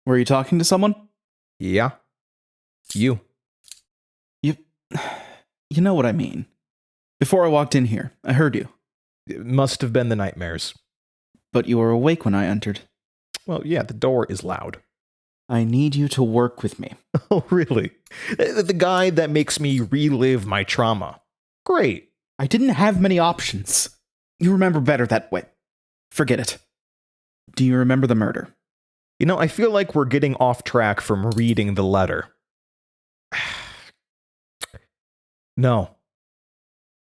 Were you talking to someone? Yeah. You. You know what I mean. Before I walked in here, I heard you. It must have been the nightmares. But you were awake when I entered. Well, yeah, the door is loud. I need you to work with me. Oh, really? The guy that makes me relive my trauma. Great. I didn't have many options. You remember better that way. Forget it. Do you remember the murder? You know, I feel like we're getting off track from reading the letter. No.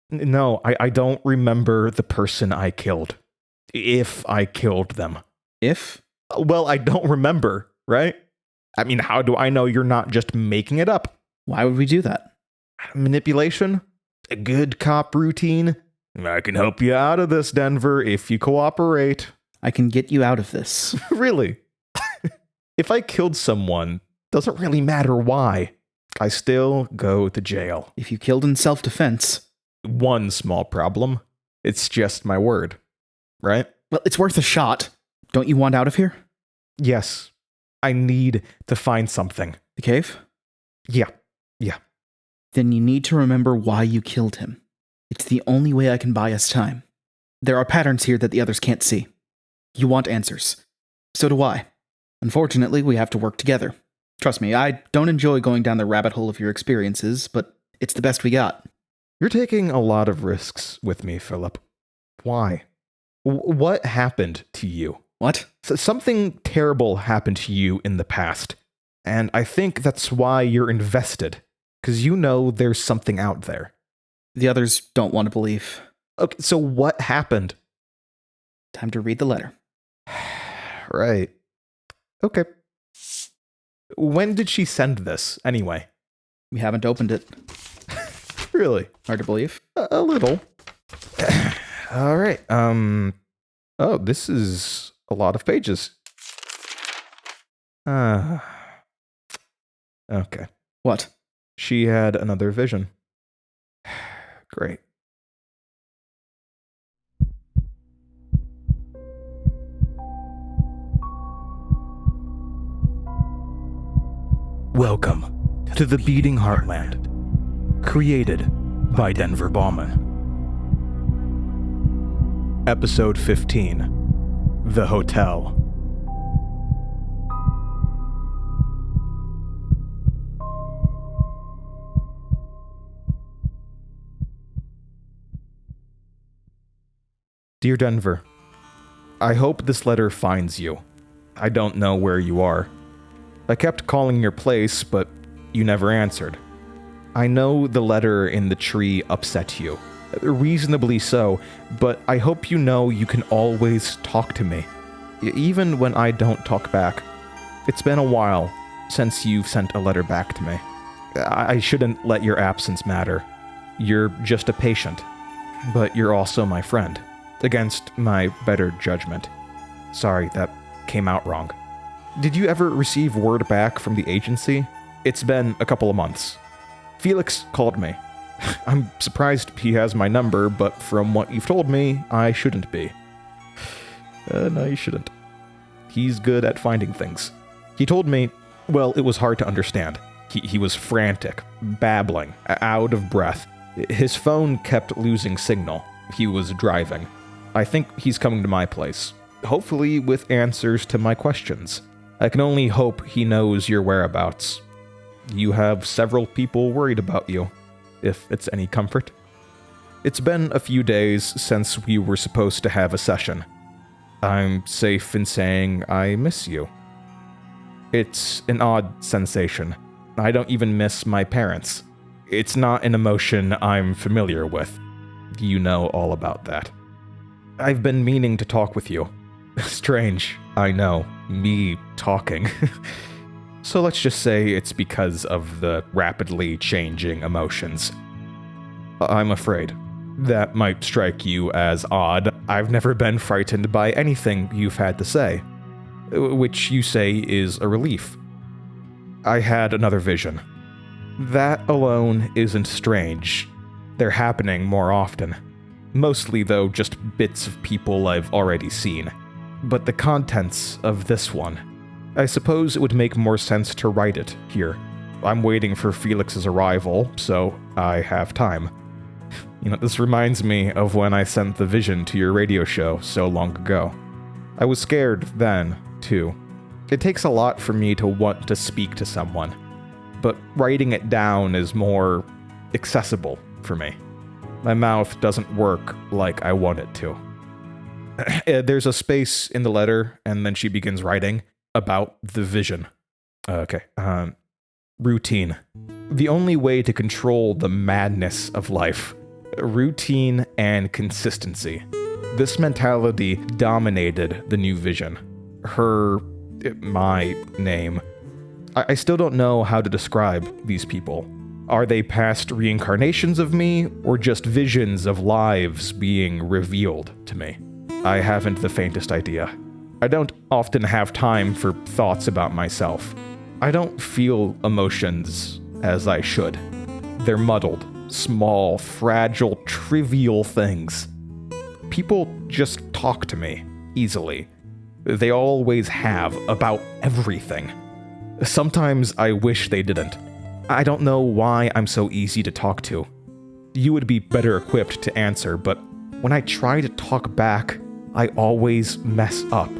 No, I don't remember the person I killed. If I killed them. If? Well, I don't remember, right? I mean, how do I know you're not just making it up? Why would we do that? Manipulation? A good cop routine? I can help you out of this, Denver, if you cooperate. I can get you out of this. Really? If I killed someone, doesn't really matter why. I still go to jail. If you killed in self-defense. One small problem. It's just my word. Right? Well, it's worth a shot. Don't you want out of here? Yes. I need to find something. The cave? Yeah. Then you need to remember why you killed him. It's the only way I can buy us time. There are patterns here that the others can't see. You want answers. So do I. Unfortunately, we have to work together. Trust me, I don't enjoy going down the rabbit hole of your experiences, but it's the best we got. You're taking a lot of risks with me, Philip. Why? What happened to you? What? Something terrible happened to you in the past. And I think that's why you're invested. Because you know there's something out there. The others don't want to believe. Okay, so what happened? Time to read the letter. Right. Okay. When did she send this, anyway? We haven't opened it. Really? Hard to believe. A little. All right. Oh, this is a lot of pages. Okay. What? She had another vision. Great. Welcome to the Beating Heartland, created by Denver Baughman. Episode 15, The Hotel. Dear Denver, I hope this letter finds you. I don't know where you are. I kept calling your place, but you never answered. I know the letter in the tree upset you. Reasonably so, but I hope you know you can always talk to me, even when I don't talk back. It's been a while since you've sent a letter back to me. I shouldn't let your absence matter. You're just a patient, but you're also my friend, against my better judgment. Sorry, that came out wrong. Did you ever receive word back from the agency? It's been a couple of months. Felix called me. I'm surprised he has my number, but from what you've told me, I shouldn't be. No, you shouldn't. He's good at finding things. He told me, well, it was hard to understand. He was frantic, babbling, out of breath. His phone kept losing signal. He was driving. I think he's coming to my place, hopefully with answers to my questions. I can only hope he knows your whereabouts. You have several people worried about you, if it's any comfort. It's been a few days since we were supposed to have a session. I'm safe in saying I miss you. It's an odd sensation. I don't even miss my parents. It's not an emotion I'm familiar with. You know all about that. I've been meaning to talk with you. Strange, I know, me talking. So let's just say it's because of the rapidly changing emotions. I'm afraid. That might strike you as odd. I've never been frightened by anything you've had to say, which you say is a relief. I had another vision. That alone isn't strange. They're happening more often. Mostly, though, just bits of people I've already seen. But the contents of this one, I suppose it would make more sense to write it here. I'm waiting for Felix's arrival, so I have time. This reminds me of when I sent the vision to your radio show so long ago. I was scared then, too. It takes a lot for me to want to speak to someone, but writing it down is more accessible for me. My mouth doesn't work like I want it to. There's a space in the letter, and then she begins writing about the vision. Routine. The only way to control the madness of life. Routine and consistency. This mentality dominated the new vision. My name. I still don't know how to describe these people. Are they past reincarnations of me, or just visions of lives being revealed to me? I haven't the faintest idea. I don't often have time for thoughts about myself. I don't feel emotions as I should. They're muddled, small, fragile, trivial things. People just talk to me easily. They always have, about everything. Sometimes I wish they didn't. I don't know why I'm so easy to talk to. You would be better equipped to answer, but when I try to talk back, I always mess up.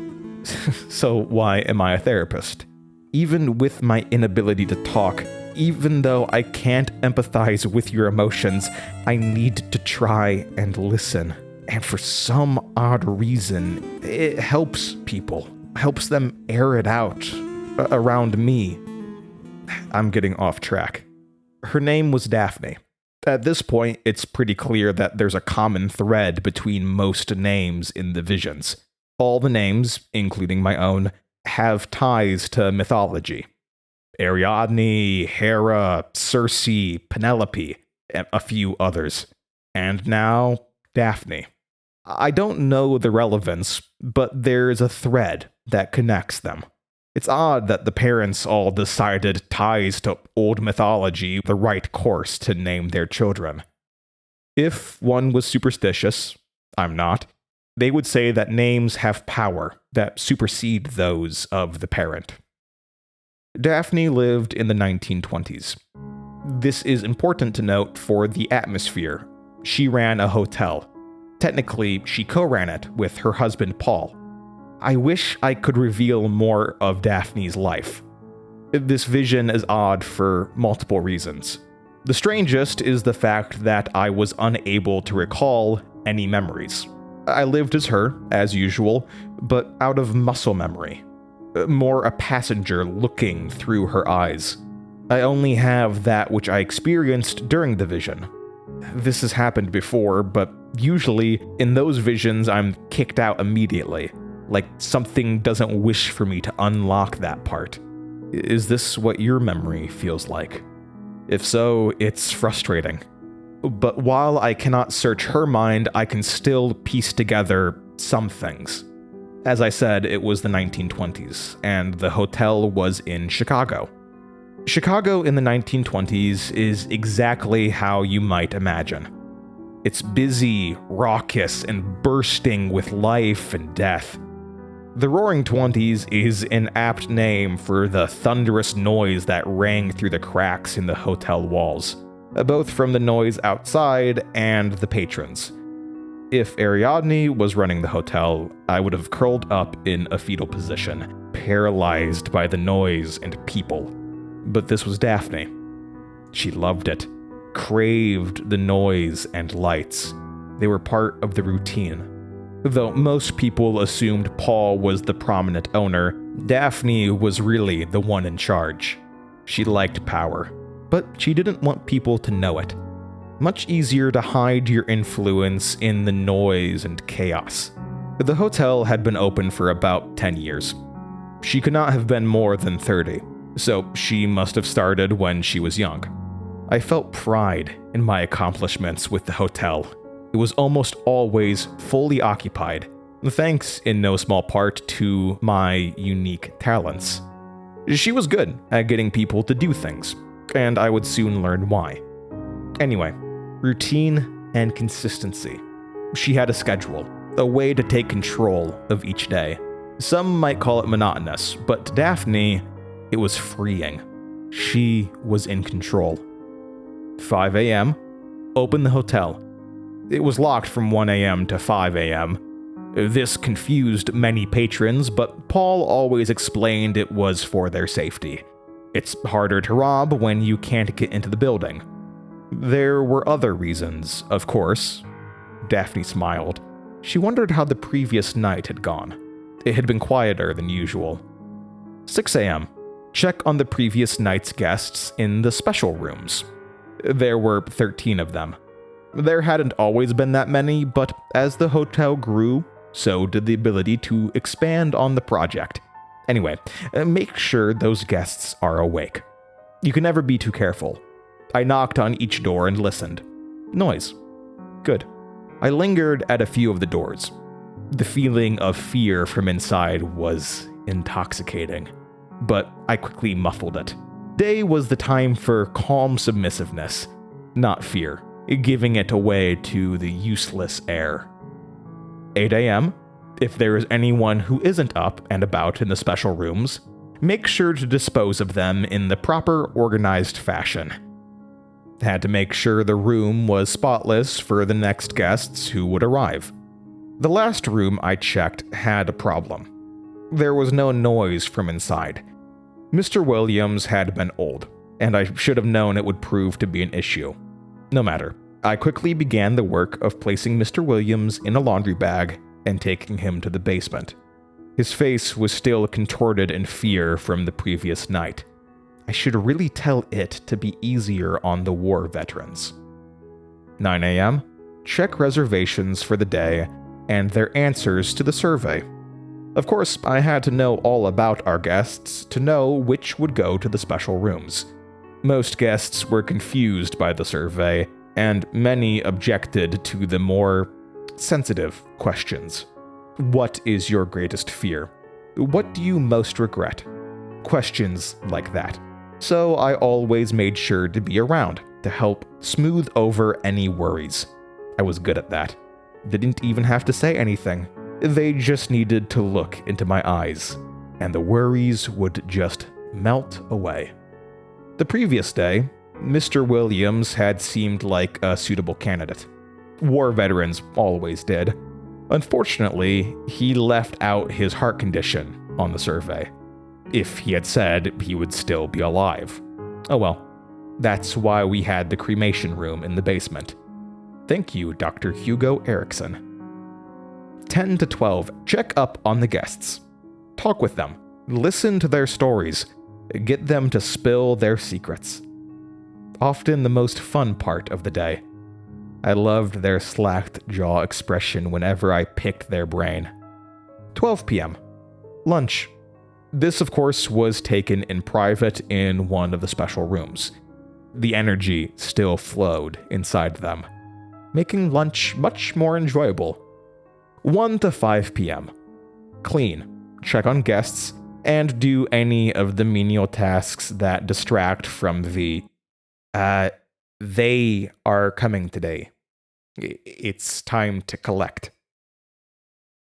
So why am I a therapist? Even with my inability to talk, even though I can't empathize with your emotions, I need to try and listen. And for some odd reason, it helps people. Helps them air it out around me. I'm getting off track. Her name was Daphne. At this point, it's pretty clear that there's a common thread between most names in the visions. All the names, including my own, have ties to mythology. Ariadne, Hera, Circe, Penelope, and a few others. And now, Daphne. I don't know the relevance, but there's a thread that connects them. It's odd that the parents all decided ties to old mythology the right course to name their children. If one was superstitious, I'm not, they would say that names have power that supersede those of the parent. Daphne lived in the 1920s. This is important to note for the atmosphere. She ran a hotel. Technically, she co-ran it with her husband Paul. I wish I could reveal more of Daphne's life. This vision is odd for multiple reasons. The strangest is the fact that I was unable to recall any memories. I lived as her, as usual, but out of muscle memory. More a passenger looking through her eyes. I only have that which I experienced during the vision. This has happened before, but usually in those visions I'm kicked out immediately. Like something doesn't wish for me to unlock that part. Is this what your memory feels like? If so, it's frustrating. But while I cannot search her mind, I can still piece together some things. As I said, it was the 1920s, and the hotel was in Chicago. Chicago in the 1920s is exactly how you might imagine. It's busy, raucous, and bursting with life and death. The Roaring Twenties is an apt name for the thunderous noise that rang through the cracks in the hotel walls, both from the noise outside and the patrons. If Ariadne was running the hotel, I would have curled up in a fetal position, paralyzed by the noise and people. But this was Daphne. She loved it, craved the noise and lights. They were part of the routine. Though most people assumed Paul was the prominent owner, Daphne was really the one in charge. She liked power, but she didn't want people to know it. Much easier to hide your influence in the noise and chaos. The hotel had been open for about 10 years. She could not have been more than 30, so she must have started when she was young. I felt pride in my accomplishments with the hotel. It was almost always fully occupied, thanks in no small part to my unique talents. She was good at getting people to do things, and I would soon learn why. Anyway, routine and consistency. She had a schedule, a way to take control of each day. Some might call it monotonous, but to Daphne, it was freeing. She was in control. 5 a.m., open the hotel. It was locked from 1 a.m. to 5 a.m. This confused many patrons, but Paul always explained it was for their safety. It's harder to rob when you can't get into the building. There were other reasons, of course. Daphne smiled. She wondered how the previous night had gone. It had been quieter than usual. 6 a.m. Check on the previous night's guests in the special rooms. There were 13 of them. There hadn't always been that many, but as the hotel grew, so did the ability to expand on the project. Anyway, make sure those guests are awake. You can never be too careful. I knocked on each door and listened. Noise. Good. I lingered at a few of the doors. The feeling of fear from inside was intoxicating, but I quickly muffled it. Day was the time for calm submissiveness, not fear, giving it away to the useless air. 8 a.m. If there is anyone who isn't up and about in the special rooms, make sure to dispose of them in the proper, organized fashion. Had to make sure the room was spotless for the next guests who would arrive. The last room I checked had a problem. There was no noise from inside. Mr. Williams had been old, and I should have known it would prove to be an issue. No matter, I quickly began the work of placing Mr. Williams in a laundry bag and taking him to the basement. His face was still contorted in fear from the previous night. I should really tell it to be easier on the war veterans. 9 a.m. Check reservations for the day and their answers to the survey. Of course, I had to know all about our guests to know which would go to the special rooms. Most guests were confused by the survey, and many objected to the more sensitive questions. What is your greatest fear? What do you most regret? Questions like that. So I always made sure to be around to help smooth over any worries. I was good at that. Didn't even have to say anything. They just needed to look into my eyes, and the worries would just melt away. The previous day, Mr. Williams had seemed like a suitable candidate. War veterans always did. Unfortunately, he left out his heart condition on the survey. If he had said he would still be alive. Oh well, that's why we had the cremation room in the basement. Thank you, Dr. Hugo Erickson. 10 to 12, check up on the guests. Talk with them. Listen to their stories. Get them to spill their secrets. Often the most fun part of the day. I loved their slacked jaw expression whenever I picked their brain. 12 p.m. Lunch. This, of course, was taken in private in one of the special rooms. The energy still flowed inside them, making lunch much more enjoyable. 1 to 5 p.m. Clean, check on guests, and do any of the menial tasks that distract from the, they are coming today. It's time to collect.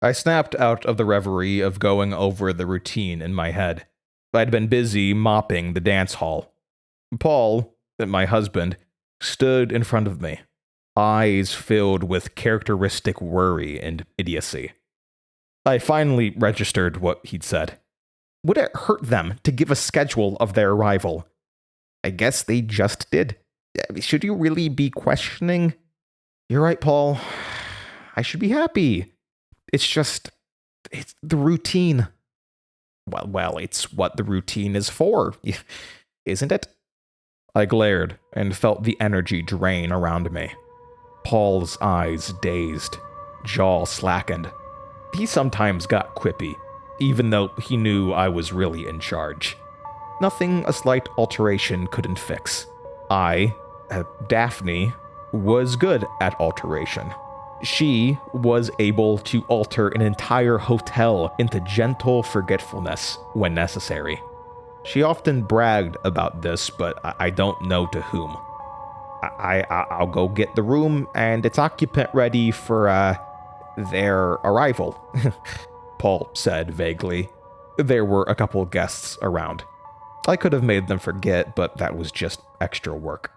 I snapped out of the reverie of going over the routine in my head. I'd been busy mopping the dance hall. Paul, my husband, stood in front of me, eyes filled with characteristic worry and idiocy. I finally registered what he'd said. Would it hurt them to give a schedule of their arrival? I guess they just did. Should you really be questioning? You're right, Paul. I should be happy. It's the routine. Well, it's what the routine is for, isn't it? I glared and felt the energy drain around me. Paul's eyes dazed, jaw slackened. He sometimes got quippy, even though he knew I was really in charge. Nothing a slight alteration couldn't fix. Daphne, was good at alteration. She was able to alter an entire hotel into gentle forgetfulness when necessary. She often bragged about this, but I don't know to whom. I'll go get the room and its occupant ready for, their arrival. Paul said vaguely. There were a couple guests around. I could have made them forget, but that was just extra work.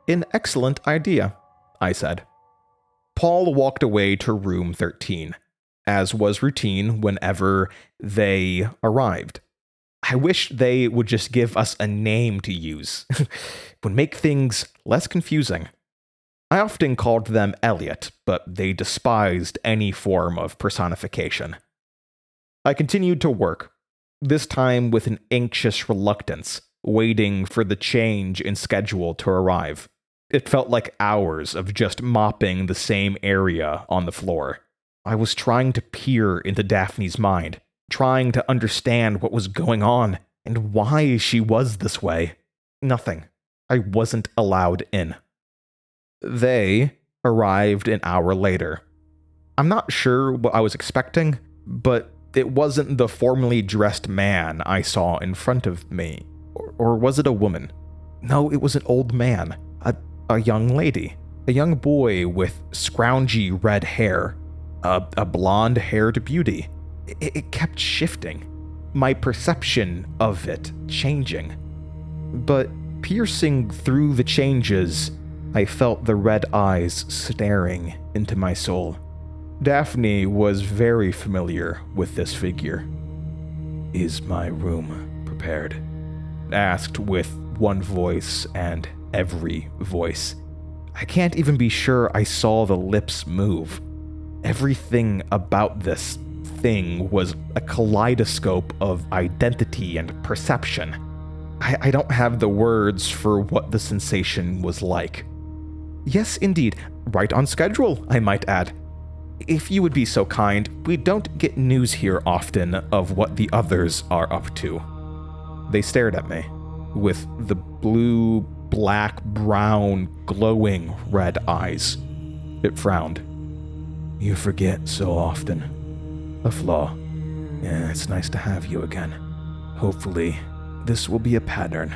An excellent idea, I said. Paul walked away to room 13, as was routine whenever they arrived. I wish they would just give us a name to use. It would make things less confusing. I often called them Elliot, but they despised any form of personification. I continued to work, this time with an anxious reluctance, waiting for the change in schedule to arrive. It felt like hours of just mopping the same area on the floor. I was trying to peer into Daphne's mind, trying to understand what was going on and why she was this way. Nothing. I wasn't allowed in. They arrived an hour later. I'm not sure what I was expecting, but it wasn't the formally dressed man I saw in front of me. Or was it a woman? No, it was an old man. A young lady. A young boy with scroungy red hair. A blonde-haired beauty. It kept shifting. My perception of it changing. But piercing through the changes, I felt the red eyes staring into my soul. Daphne was very familiar with this figure. "Is my room prepared?" asked with one voice and every voice. I can't even be sure I saw the lips move. Everything about this thing was a kaleidoscope of identity and perception. I don't have the words for what the sensation was like. Yes, indeed. Right on schedule, I might add. If you would be so kind, we don't get news here often of what the others are up to. They stared at me, with the blue, black, brown, glowing red eyes. It frowned. "You forget so often. A flaw. Yeah, it's nice to have you again. Hopefully, this will be a pattern.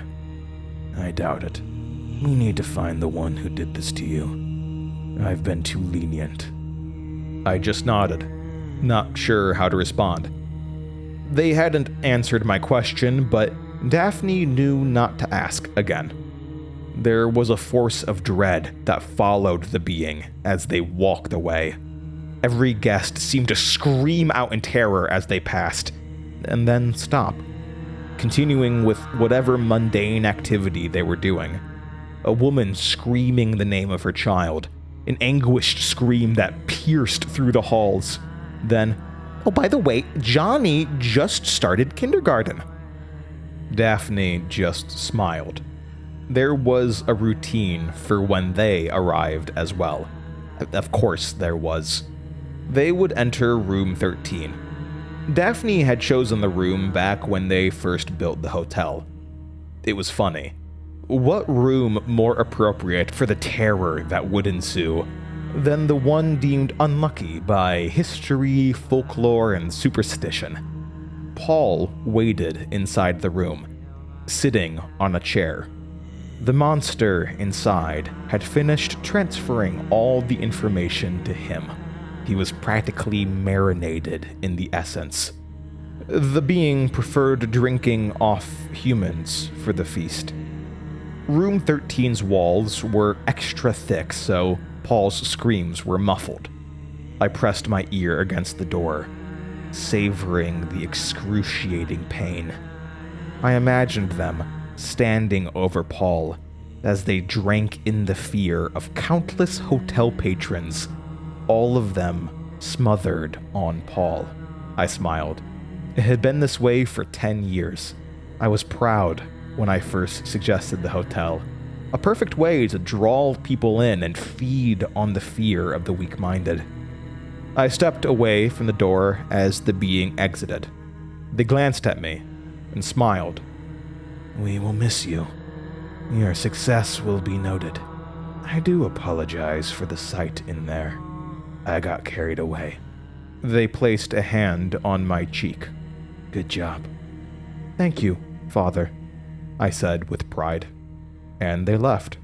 I doubt it. We need to find the one who did this to you. I've been too lenient." I just nodded, not sure how to respond. They hadn't answered my question, but Daphne knew not to ask again. There was a force of dread that followed the being as they walked away. Every guest seemed to scream out in terror as they passed, and then stop, continuing with whatever mundane activity they were doing. A woman screaming the name of her child, an anguished scream that pierced through the halls. Then, "Oh, by the way, Johnny just started kindergarten." Daphne just smiled. There was a routine for when they arrived as well. Of course there was. They would enter room 13. Daphne had chosen the room back when they first built the hotel. It was funny. What room more appropriate for the terror that would ensue than the one deemed unlucky by history, folklore, and superstition? Paul waited inside the room, sitting on a chair. The monster inside had finished transferring all the information to him. He was practically marinated in the essence. The being preferred drinking off humans for the feast. Room 13's walls were extra thick, so Paul's screams were muffled. I pressed my ear against the door, savoring the excruciating pain. I imagined them standing over Paul as they drank in the fear of countless hotel patrons, all of them smothered on Paul. I smiled. It had been this way for 10 years. I was proud when I first suggested the hotel. A perfect way to draw people in and feed on the fear of the weak-minded. I stepped away from the door as the being exited. They glanced at me and smiled. "We will miss you. Your success will be noted. I do apologize for the sight in there. I got carried away." They placed a hand on my cheek. "Good job." "Thank you, Father," I said with pride. And they left.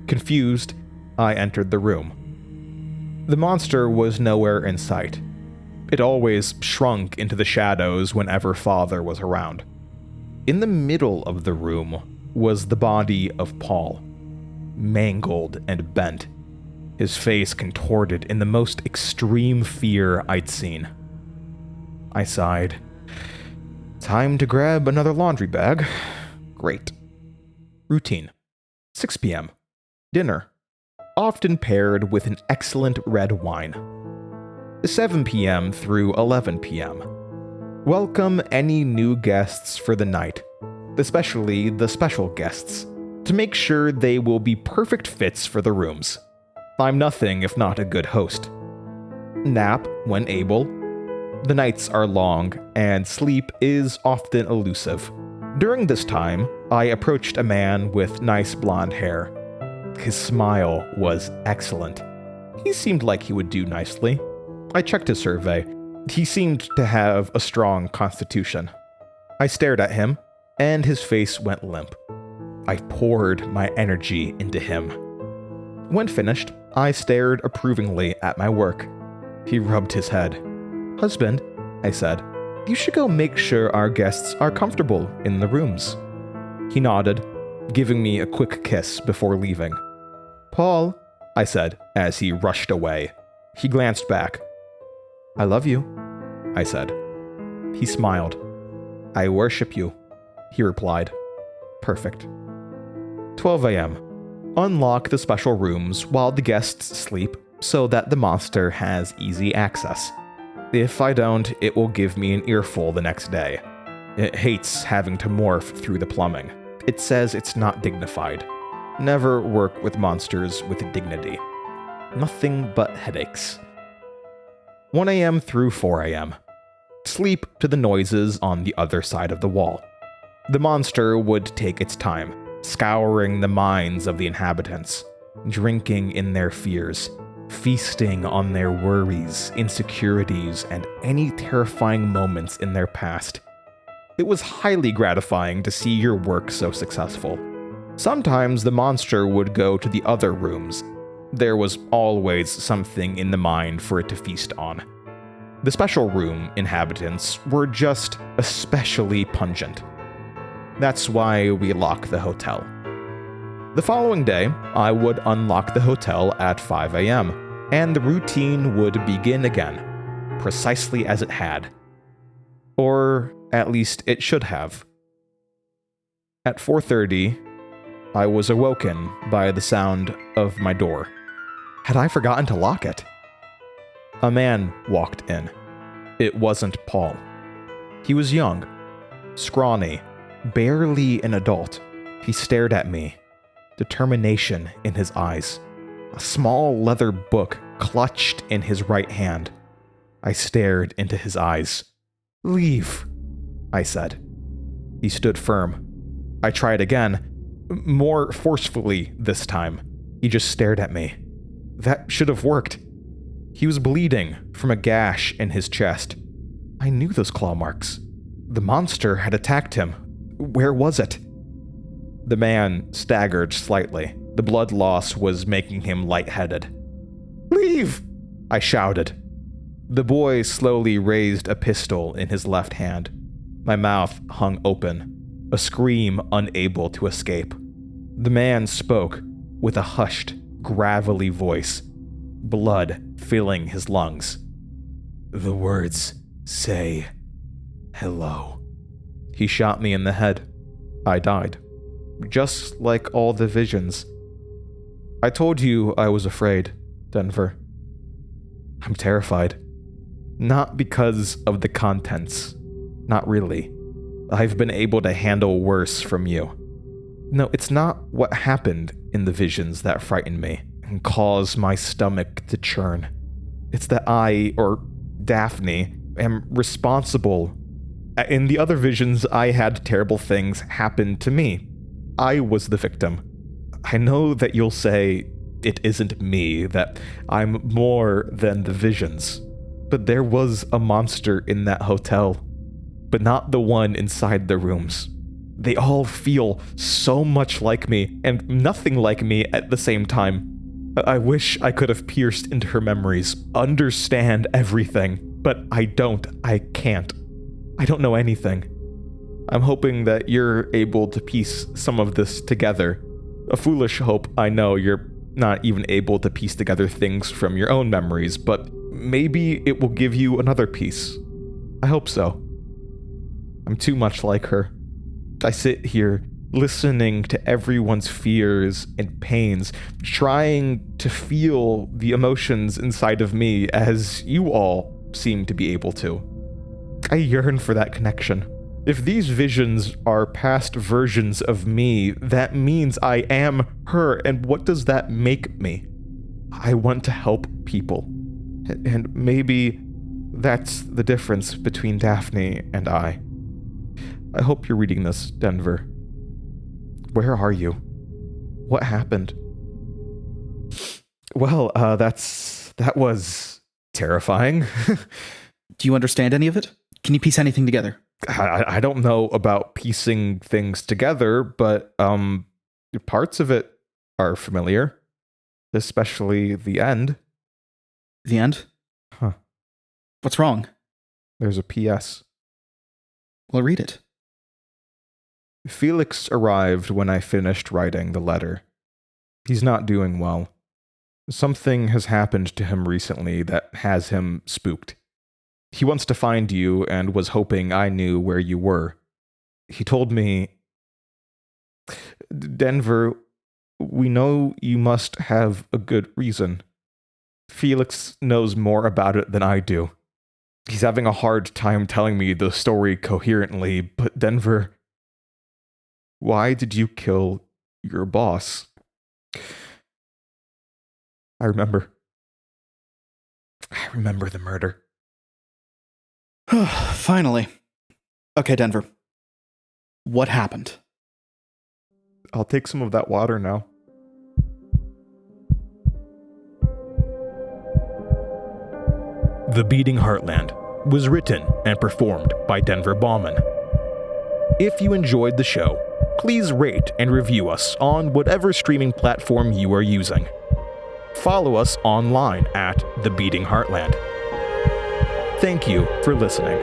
Confused, I entered the room. The monster was nowhere in sight. It always shrunk into the shadows whenever Father was around. In the middle of the room was the body of Paul, mangled and bent, his face contorted in the most extreme fear I'd seen. I sighed. Time to grab another laundry bag. Great. Routine. 6 p.m. Dinner, often paired with an excellent red wine. 7 p.m. through 11 p.m. Welcome any new guests for the night, especially the special guests, to make sure they will be perfect fits for the rooms. I'm nothing if not a good host. Nap when able. The nights are long, and sleep is often elusive. During this time, I approached a man with nice blonde hair. His smile was excellent. He seemed like he would do nicely. I checked his survey. He seemed to have a strong constitution. I stared at him, and his face went limp. I poured my energy into him. When finished, I stared approvingly at my work. He rubbed his head. Husband, I said, you should go make sure our guests are comfortable in the rooms. He nodded, giving me a quick kiss before leaving. Paul, I said as he rushed away. He glanced back. I love you, I said. He smiled. I worship you, he replied. Perfect. 12 a.m. Unlock the special rooms while the guests sleep so that the monster has easy access. If I don't, it will give me an earful the next day. It hates having to morph through the plumbing. It says it's not dignified. Never work with monsters with dignity. Nothing but headaches. 1 a.m. through 4 a.m. Sleep to the noises on the other side of the wall. The monster would take its time, scouring the minds of the inhabitants, drinking in their fears, feasting on their worries, insecurities, and any terrifying moments in their past. It was highly gratifying to see your work so successful. Sometimes the monster would go to the other rooms. There was always something in the mind for it to feast on. The special room inhabitants were just especially pungent. That's why we locked the hotel. The following day, I would unlock the hotel at 5 a.m., and the routine would begin again, precisely as it had. Or at least it should have. At 4:30, I was awoken by the sound of my door. Had I forgotten to lock it? A man walked in. It wasn't Paul. He was young, scrawny, barely an adult. He stared at me, determination in his eyes, a small leather book clutched in his right hand. I stared into his eyes. "Leave," I said. He stood firm. I tried again, more forcefully this time. He just stared at me. That should have worked. He was bleeding from a gash in his chest. I knew those claw marks. The monster had attacked him. Where was it? The man staggered slightly. The blood loss was making him lightheaded. "Leave!" I shouted. The boy slowly raised a pistol in his left hand. My mouth hung open, a scream unable to escape. The man spoke with a hushed, gravelly voice, blood filling his lungs. "The words say hello." He shot me in the head. I died, just like all the visions. I told you I was afraid, Denver. I'm terrified. Not because of the contents. Not really. I've been able to handle worse from you. No, it's not what happened in the visions that frightened me and caused my stomach to churn. It's that I, or Daphne, am responsible. In the other visions, I had terrible things happen to me. I was the victim. I know that you'll say it isn't me, that I'm more than the visions. But there was a monster in that hotel. But not the one inside the rooms. They all feel so much like me, and nothing like me at the same time. I wish I could have pierced into her memories, understand everything. But I can't. I don't know anything. I'm hoping that you're able to piece some of this together. A foolish hope, I know. You're not even able to piece together things from your own memories, but maybe it will give you another piece. I hope so. I'm too much like her. I sit here listening to everyone's fears and pains, trying to feel the emotions inside of me as you all seem to be able to. I yearn for that connection. If these visions are past versions of me, that means I am her, and what does that make me? I want to help people. And maybe that's the difference between Daphne and I. I hope you're reading this, Denver. Where are you? What happened? Well, that was terrifying. Do you understand any of it? Can you piece anything together? I don't know about piecing things together, but parts of it are familiar, especially the end. The end? Huh. What's wrong? There's a PS. Well, read it. Felix arrived when I finished writing the letter. He's not doing well. Something has happened to him recently that has him spooked. He wants to find you and was hoping I knew where you were. He told me, Denver, we know you must have a good reason. Felix knows more about it than I do. He's having a hard time telling me the story coherently, but Denver, why did you kill your boss? I remember the murder. Finally. Okay, Denver. What happened? I'll take some of that water now. The Beating Heartland was written and performed by Denver Baughman. If you enjoyed the show, please rate and review us on whatever streaming platform you are using. Follow us online at The Beating Heartland. Thank you for listening.